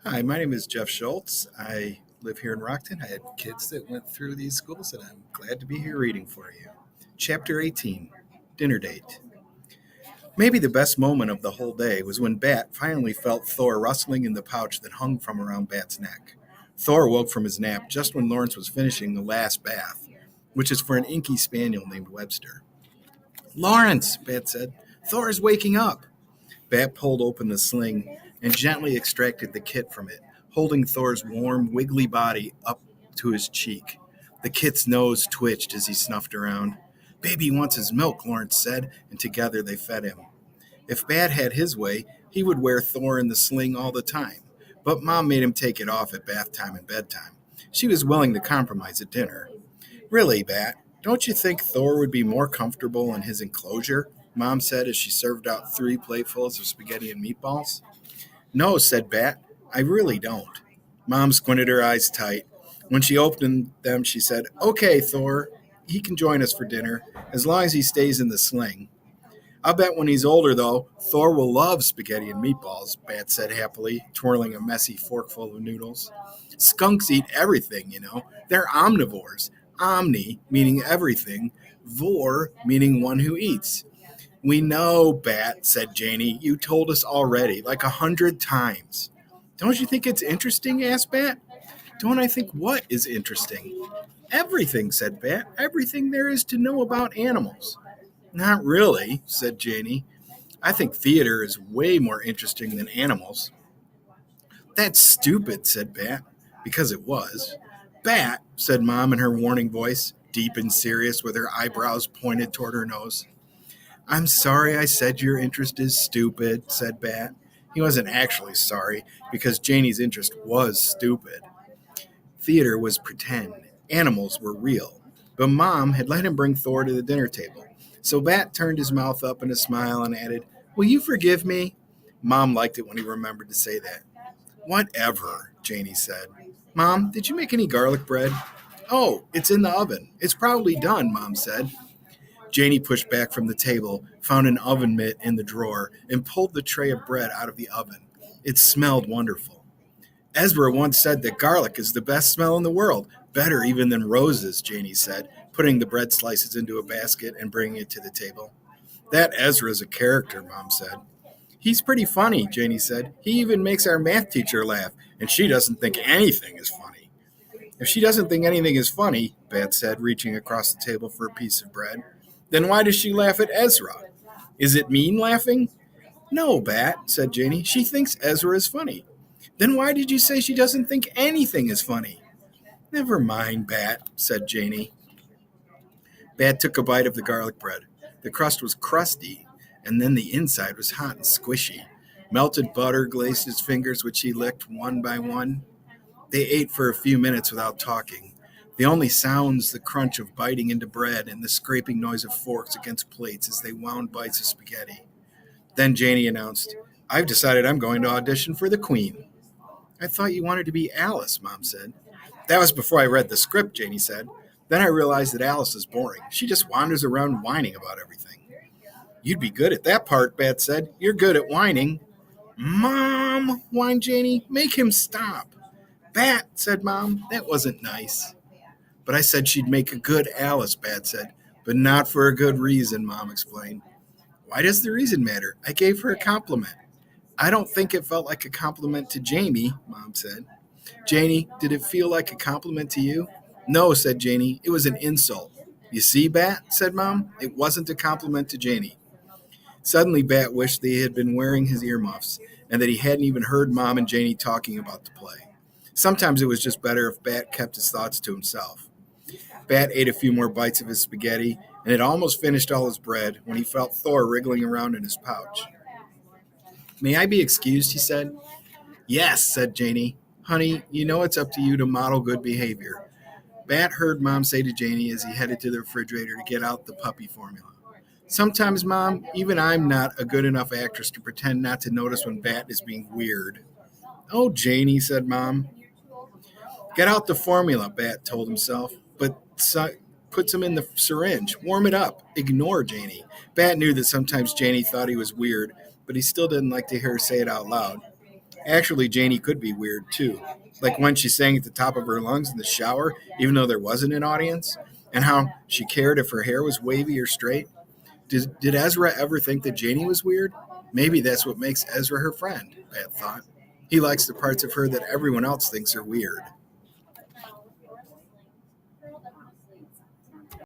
Hi, my name is Jeff Schultz. I live here in Rockton. I had kids that went through these schools, and I'm glad to be here reading for you. Chapter 18, Dinner Date. Maybe the best moment of the whole day was when Bat finally felt Thor rustling in the pouch that hung from around Bat's neck. Thor woke from his nap just when Lawrence was finishing the last bath, which is for an inky spaniel named Webster. Lawrence, Bat said, Thor is waking up. Bat pulled open the sling and gently extracted the kit from it, holding Thor's warm, wiggly body up to his cheek. The kit's nose twitched as he snuffed around. Baby wants his milk, Lawrence said, and together they fed him. If Bat had his way, he would wear Thor in the sling all the time, but Mom made him take it off at bath time and bedtime. She was willing to compromise at dinner. Really, Bat, don't you think Thor would be more comfortable in his enclosure? Mom said as she served out 3 platefuls of spaghetti and meatballs. No, said Bat, I really don't. Mom squinted her eyes tight. When she opened them, she said, Okay, Thor, he can join us for dinner, as long as he stays in the sling. I'll bet when he's older, though, Thor will love spaghetti and meatballs, Bat said happily, twirling a messy forkful of noodles. Skunks eat everything, you know. They're omnivores. Omni, meaning everything, vor, meaning one who eats. We know, Bat, said Janie. You told us already, like 100 times. Don't you think it's interesting? Asked Bat. Don't I think what is interesting? Everything, said Bat. Everything there is to know about animals. Not really, said Janie. I think theater is way more interesting than animals. That's stupid, said Bat, because it was. Bat, said Mom in her warning voice, deep and serious with her eyebrows pointed toward her nose. I'm sorry I said your interest is stupid, said Bat. He wasn't actually sorry, because Janie's interest was stupid. Theater was pretend. Animals were real. But Mom had let him bring Thor to the dinner table. So Bat turned his mouth up in a smile and added, Will you forgive me? Mom liked it when he remembered to say that. Whatever, Janie said. Mom, did you make any garlic bread? Oh, it's in the oven. It's probably done, Mom said. Janie pushed back from the table, found an oven mitt in the drawer, and pulled the tray of bread out of the oven. It smelled wonderful. Ezra once said that garlic is the best smell in the world, better even than roses, Janie said, putting the bread slices into a basket and bringing it to the table. That Ezra's a character, Mom said. He's pretty funny, Janie said. He even makes our math teacher laugh, and she doesn't think anything is funny. If she doesn't think anything is funny, Bat said, reaching across the table for a piece of bread, then why does she laugh at Ezra? Is it mean laughing? No, Bat, said Janie. She thinks Ezra is funny. Then why did you say she doesn't think anything is funny? Never mind, Bat, said Janie. Bat took a bite of the garlic bread. The crust was crusty, and then the inside was hot and squishy. Melted butter glazed his fingers, which he licked one by one. They ate for a few minutes without talking. The only sounds the crunch of biting into bread and the scraping noise of forks against plates as they wound bites of spaghetti. Then Janie announced, I've decided I'm going to audition for the Queen. I thought you wanted to be Alice, Mom said. That was before I read the script, Janie said. Then I realized that Alice is boring. She just wanders around whining about everything. You'd be good at that part, Bat said. You're good at whining. Mom, whined Janie, make him stop. Bat, said Mom, that wasn't nice. But I said she'd make a good Alice, Bat said. But not for a good reason, Mom explained. Why does the reason matter? I gave her a compliment. I don't think it felt like a compliment to Jamie, Mom said. Janie, did it feel like a compliment to you? No, said Janie. It was an insult. You see, Bat, said Mom, it wasn't a compliment to Janie. Suddenly, Bat wished that he had been wearing his earmuffs and that he hadn't even heard Mom and Janie talking about the play. Sometimes it was just better if Bat kept his thoughts to himself. Bat ate a few more bites of his spaghetti and had almost finished all his bread when he felt Thor wriggling around in his pouch. May I be excused, he said. Yes, said Janie. Honey, you know it's up to you to model good behavior. Bat heard Mom say to Janie as he headed to the refrigerator to get out the puppy formula. Sometimes, Mom, even I'm not a good enough actress to pretend not to notice when Bat is being weird. Oh, Janie, said Mom. Get out the formula, Bat told himself, but put some in the syringe. Warm it up. Ignore Janie. Bat knew that sometimes Janie thought he was weird, but he still didn't like to hear her say it out loud. Actually, Janie could be weird too. Like when she sang at the top of her lungs in the shower, even though there wasn't an audience, and how she cared if her hair was wavy or straight. Did Ezra ever think that Janie was weird? Maybe that's what makes Ezra her friend, I had thought. He likes the parts of her that everyone else thinks are weird.